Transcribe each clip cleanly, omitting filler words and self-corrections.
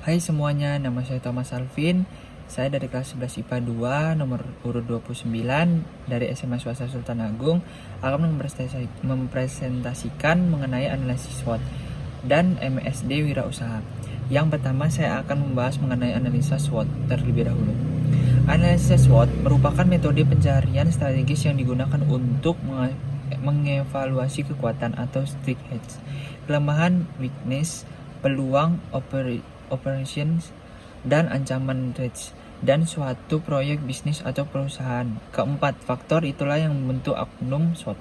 Hai semuanya, nama saya Thomas Alvin. Saya dari kelas 11 IPA 2, nomor urut 29 dari SMA Swasta Sultan Agung akan mempresentasikan mengenai analisis SWOT dan MSD Wirausaha. Yang pertama saya akan membahas mengenai analisa SWOT terlebih dahulu. Analisa SWOT merupakan metode pencarian strategis yang digunakan untuk mengevaluasi kekuatan atau strengths, kelemahan, weakness, peluang, operations, dan ancaman threats dan suatu proyek bisnis atau perusahaan. Keempat, faktor itulah yang membentuk akronim SWOT.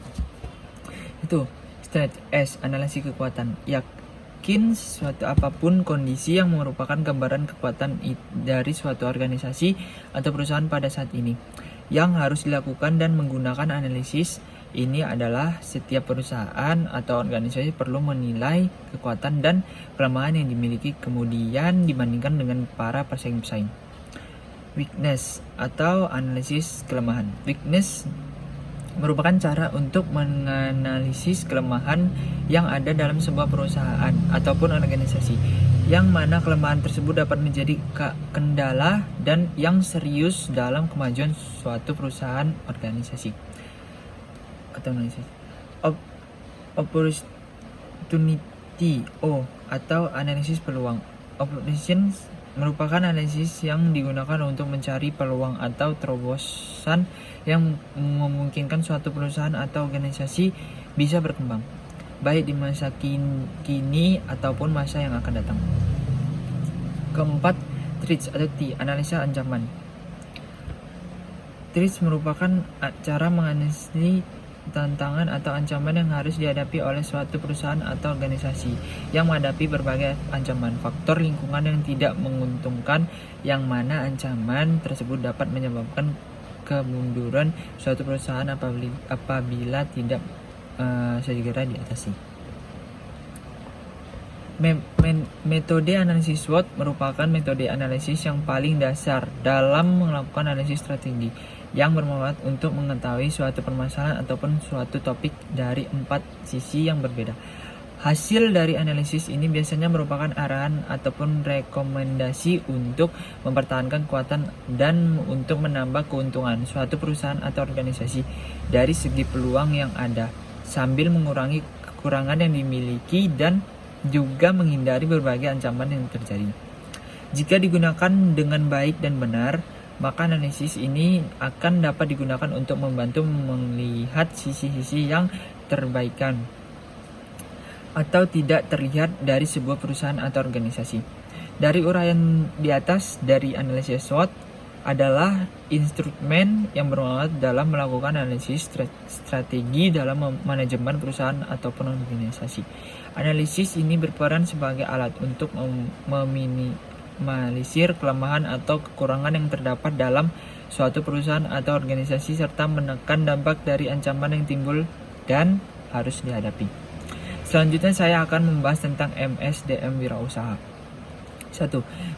Itu strength S, analisis kekuatan. Yakin suatu apapun kondisi yang merupakan gambaran kekuatan dari suatu organisasi atau perusahaan pada saat ini. Yang harus dilakukan dan menggunakan analisis ini adalah setiap perusahaan atau organisasi perlu menilai kekuatan dan kelemahan yang dimiliki kemudian dibandingkan dengan para pesaing-pesaing. Weakness atau analisis kelemahan. Weakness merupakan cara untuk menganalisis kelemahan yang ada dalam sebuah perusahaan ataupun organisasi, yang mana kelemahan tersebut dapat menjadi kendala dan yang serius dalam kemajuan suatu perusahaan organisasi atau analisis. Opportunity O atau analisis peluang. Opportunities merupakan analisis yang digunakan untuk mencari peluang atau terobosan yang memungkinkan suatu perusahaan atau organisasi bisa berkembang, baik di masa kini ataupun masa yang akan datang. Keempat, threats atau T, analisa ancaman. Threats merupakan cara menganalisis tantangan atau ancaman yang harus dihadapi oleh suatu perusahaan atau organisasi yang menghadapi berbagai ancaman faktor lingkungan yang tidak menguntungkan, yang mana ancaman tersebut dapat menyebabkan kemunduran suatu perusahaan apabila tidak segera diatasi. Metode analisis SWOT merupakan metode analisis yang paling dasar dalam melakukan analisis strategi yang bermanfaat untuk mengetahui suatu permasalahan ataupun suatu topik dari 4 sisi yang berbeda. Hasil dari analisis ini biasanya merupakan arahan ataupun rekomendasi untuk mempertahankan kekuatan dan untuk menambah keuntungan suatu perusahaan atau organisasi dari segi peluang yang ada, sambil mengurangi kekurangan yang dimiliki dan juga menghindari berbagai ancaman yang terjadi. Jika digunakan dengan baik dan benar, maka analisis ini akan dapat digunakan untuk membantu melihat sisi-sisi yang terbaikan atau tidak terlihat dari sebuah perusahaan atau organisasi. Dari uraian di atas dari analisis SWOT adalah instrumen yang bermanfaat dalam melakukan analisis strategi dalam manajemen perusahaan ataupun organisasi. Analisis ini berperan sebagai alat untuk meminimalisir kelemahan atau kekurangan yang terdapat dalam suatu perusahaan atau organisasi serta menekan dampak dari ancaman yang timbul dan harus dihadapi. Selanjutnya saya akan membahas tentang MSDM Wirausaha. 1.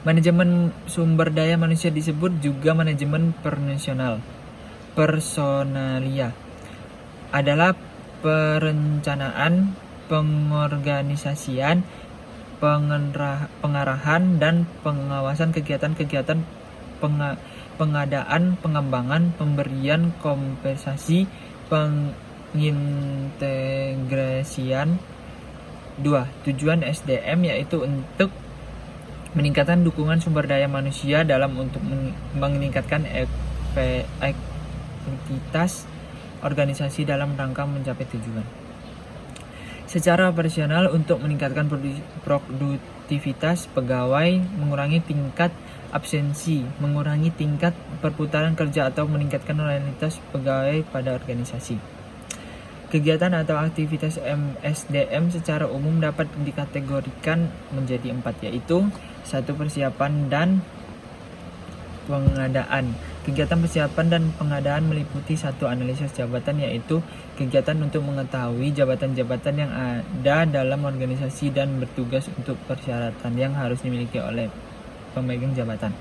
Manajemen sumber daya manusia disebut juga manajemen personalia adalah perencanaan, pengorganisasian, pengarahan dan pengawasan kegiatan-kegiatan pengadaan, pengembangan, pemberian kompensasi, pengintegrasian. 2. Tujuan SDM yaitu untuk meningkatkan dukungan sumber daya manusia dalam untuk meningkatkan efektivitas organisasi dalam rangka mencapai tujuan. Secara operasional untuk meningkatkan produktivitas pegawai, mengurangi tingkat absensi, mengurangi tingkat perputaran kerja atau meningkatkan loyalitas pegawai pada organisasi. Kegiatan atau aktivitas MSDM secara umum dapat dikategorikan menjadi 4, yaitu 1. Persiapan dan pengadaan. Kegiatan persiapan dan pengadaan meliputi 1. Analisis jabatan, yaitu kegiatan untuk mengetahui jabatan-jabatan yang ada dalam organisasi dan bertugas untuk persyaratan yang harus dimiliki oleh pemegang jabatan.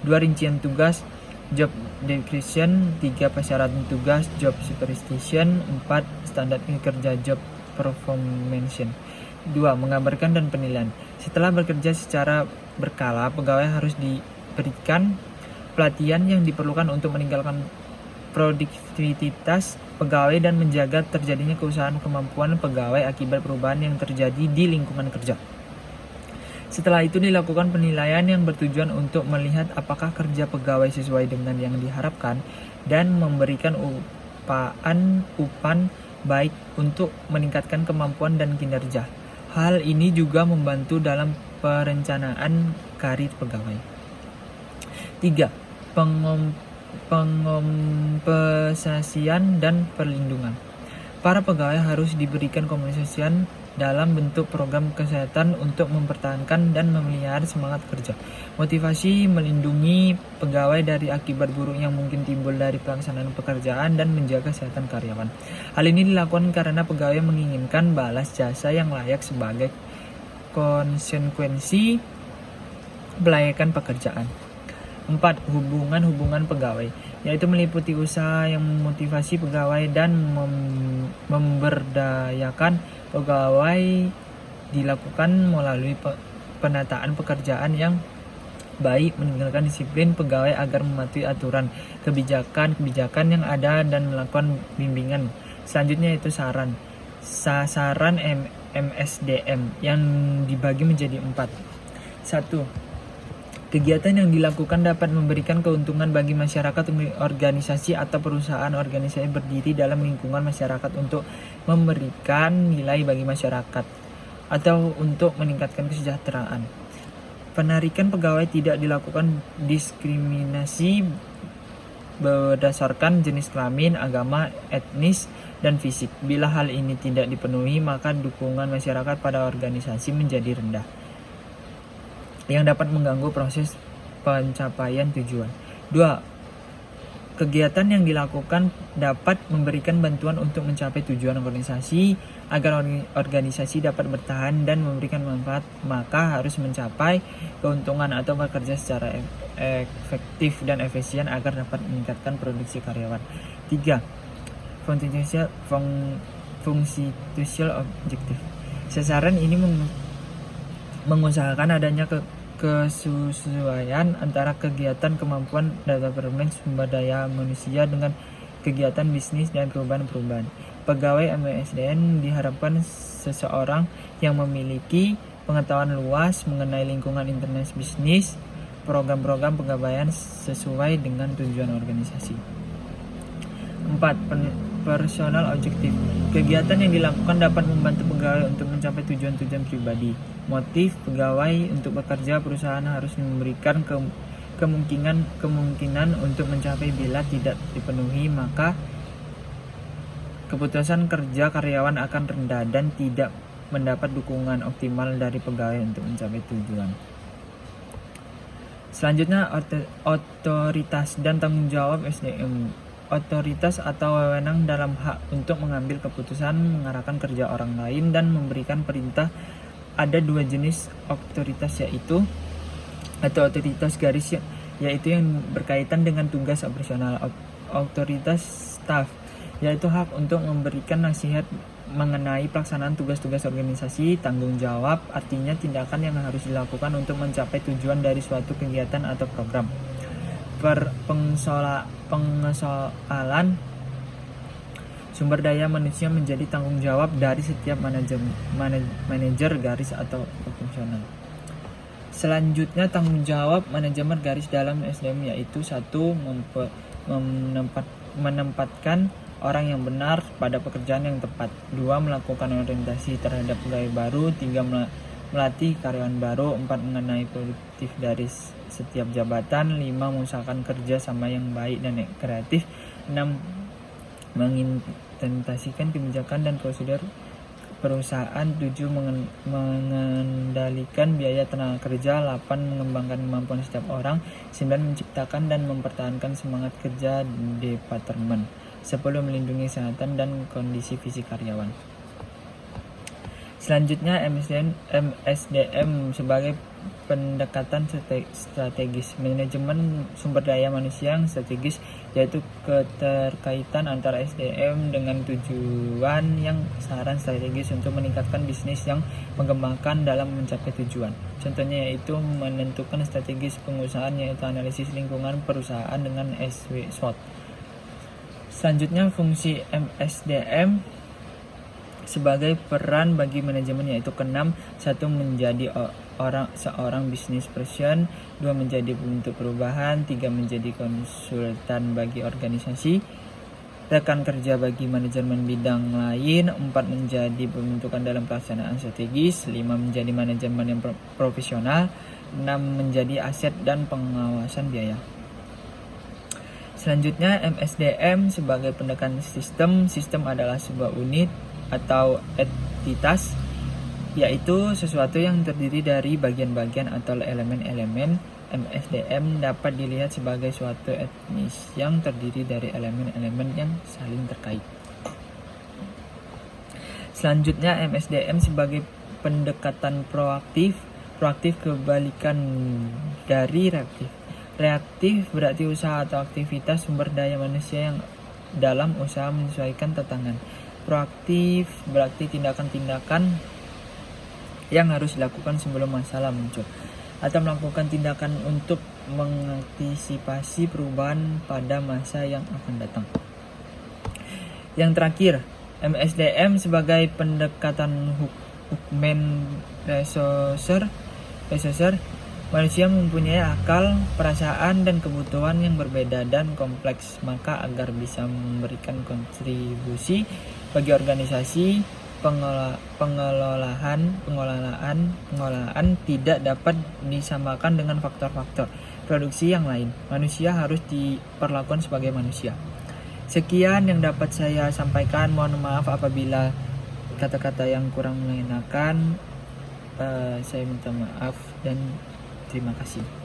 2. Rincian tugas, job description. 3. Persyaratan tugas, job specification. 4. Standar kerja, job performance. 2. Menggambarkan dan penilaian. Setelah bekerja secara berkala, pegawai harus diberikan pelatihan yang diperlukan untuk meningkatkan produktivitas pegawai dan menjaga terjadinya keusahaan kemampuan pegawai akibat perubahan yang terjadi di lingkungan kerja. Setelah itu dilakukan penilaian yang bertujuan untuk melihat apakah kerja pegawai sesuai dengan yang diharapkan dan memberikan upan baik untuk meningkatkan kemampuan dan kinerja. Hal ini juga membantu dalam perencanaan karir pegawai. 3. Pengompensasian dan perlindungan. Para pegawai harus diberikan kompensasi dalam bentuk program kesehatan untuk mempertahankan dan memelihara semangat kerja. Motivasi melindungi pegawai dari akibat buruk yang mungkin timbul dari pelaksanaan pekerjaan dan menjaga kesehatan karyawan. Hal ini dilakukan karena pegawai menginginkan balas jasa yang layak sebagai konsekuensi pelayakan pekerjaan. 4. Hubungan pegawai, yaitu meliputi usaha yang memotivasi pegawai dan memberdayakan pegawai dilakukan melalui penataan pekerjaan yang baik, meningkatkan disiplin pegawai agar mematuhi aturan, kebijakan yang ada dan melakukan bimbingan. Selanjutnya itu sasaran MSDM yang dibagi menjadi 4. 1. Kegiatan yang dilakukan dapat memberikan keuntungan bagi masyarakat, organisasi atau perusahaan. Organisasi berdiri dalam lingkungan masyarakat untuk memberikan nilai bagi masyarakat atau untuk meningkatkan kesejahteraan. Penarikan pegawai tidak dilakukan diskriminasi berdasarkan jenis kelamin, agama, etnis, dan fisik. Bila hal ini tidak dipenuhi, maka dukungan masyarakat pada organisasi menjadi rendah, yang dapat mengganggu proses pencapaian tujuan. 2. Kegiatan yang dilakukan dapat memberikan bantuan untuk mencapai tujuan organisasi. Agar organisasi dapat bertahan dan memberikan manfaat, maka harus mencapai keuntungan atau bekerja secara efektif dan efisien agar dapat meningkatkan produksi karyawan. 3. Fungsional objektif. Sasaran ini mengusahakan adanya kesesuaian antara kegiatan kemampuan development sumber daya manusia dengan kegiatan bisnis dan perubahan. Pegawai MSDM diharapkan seseorang yang memiliki pengetahuan luas mengenai lingkungan internet bisnis, program-program pegawaian sesuai dengan tujuan organisasi. 4. Personal objektif. Kegiatan yang dilakukan dapat membantu pegawai untuk mencapai tujuan-tujuan pribadi. Motif pegawai untuk bekerja, perusahaan harus memberikan kemungkinan untuk mencapai. Bila tidak dipenuhi, maka keputusan kerja karyawan akan rendah dan tidak mendapat dukungan optimal dari pegawai untuk mencapai tujuan. Selanjutnya, otoritas dan tanggung jawab SDM. Otoritas atau wewenang dalam hak untuk mengambil keputusan, mengarahkan kerja orang lain, dan memberikan perintah. Ada 2 jenis otoritas, yaitu otoritas garis, yaitu yang berkaitan dengan tugas operasional. Otoritas staf, yaitu hak untuk memberikan nasihat mengenai pelaksanaan tugas-tugas organisasi. Tanggung jawab artinya tindakan yang harus dilakukan untuk mencapai tujuan dari suatu kegiatan atau program. Pengesoalan sumber daya manusia menjadi tanggung jawab dari setiap manajer garis atau fungsional. Selanjutnya, tanggung jawab manajemen garis dalam SDM, yaitu 1. Menempatkan orang yang benar pada pekerjaan yang tepat. 2. Melakukan orientasi terhadap pegawai baru. 3. Melatih karyawan baru. 4. Mengenai produktif dari setiap jabatan. 5. Mengusahakan kerja sama yang baik dan kreatif. 6. Mengimplementasikan kebijakan dan prosedur perusahaan. 7. Mengendalikan biaya tenaga kerja. 8. Mengembangkan kemampuan setiap orang. 9. Menciptakan dan mempertahankan semangat kerja departemen. 10. Melindungi kesehatan dan kondisi fisik karyawan. Selanjutnya, MSDM sebagai pendekatan strategis. Manajemen sumber daya manusia yang strategis yaitu keterkaitan antara SDM dengan tujuan yang saran strategis untuk meningkatkan bisnis yang mengembangkan dalam mencapai tujuan. Contohnya yaitu menentukan strategis pengusahaan, yaitu analisis lingkungan perusahaan dengan SWOT. Selanjutnya, fungsi MSDM sebagai peran bagi manajemen yaitu keenam, 1. Menjadi seorang business person, 2. Menjadi pembentuk perubahan, 3. Menjadi konsultan bagi organisasi, rekan kerja bagi manajemen bidang lain, 4. Menjadi pembentukan dalam pelaksanaan strategis, 5. Menjadi manajemen yang profesional, 6. Menjadi aset dan pengawasan biaya. Selanjutnya, MSDM sebagai pendekatan sistem. Sistem adalah sebuah unit atau entitas, yaitu sesuatu yang terdiri dari bagian-bagian atau elemen-elemen. MSDM dapat dilihat sebagai suatu etnis yang terdiri dari elemen-elemen yang saling terkait. Selanjutnya, MSDM sebagai pendekatan proaktif. Proaktif kebalikan dari reaktif. Reaktif berarti usaha atau aktivitas sumber daya manusia yang dalam usaha menyesuaikan tantangan. Proaktif berarti tindakan-tindakan yang harus dilakukan sebelum masalah muncul, atau melakukan tindakan untuk mengantisipasi perubahan pada masa yang akan datang. Yang terakhir, MSDM sebagai pendekatan human resource. Manusia mempunyai akal, perasaan, dan kebutuhan yang berbeda dan kompleks, maka agar bisa memberikan kontribusi bagi organisasi, pengelolaan tidak dapat disamakan dengan faktor-faktor produksi yang lain. Manusia harus diperlakukan sebagai manusia. Sekian yang dapat saya sampaikan. Mohon maaf apabila kata-kata yang kurang mengenakan. Saya minta maaf dan terima kasih.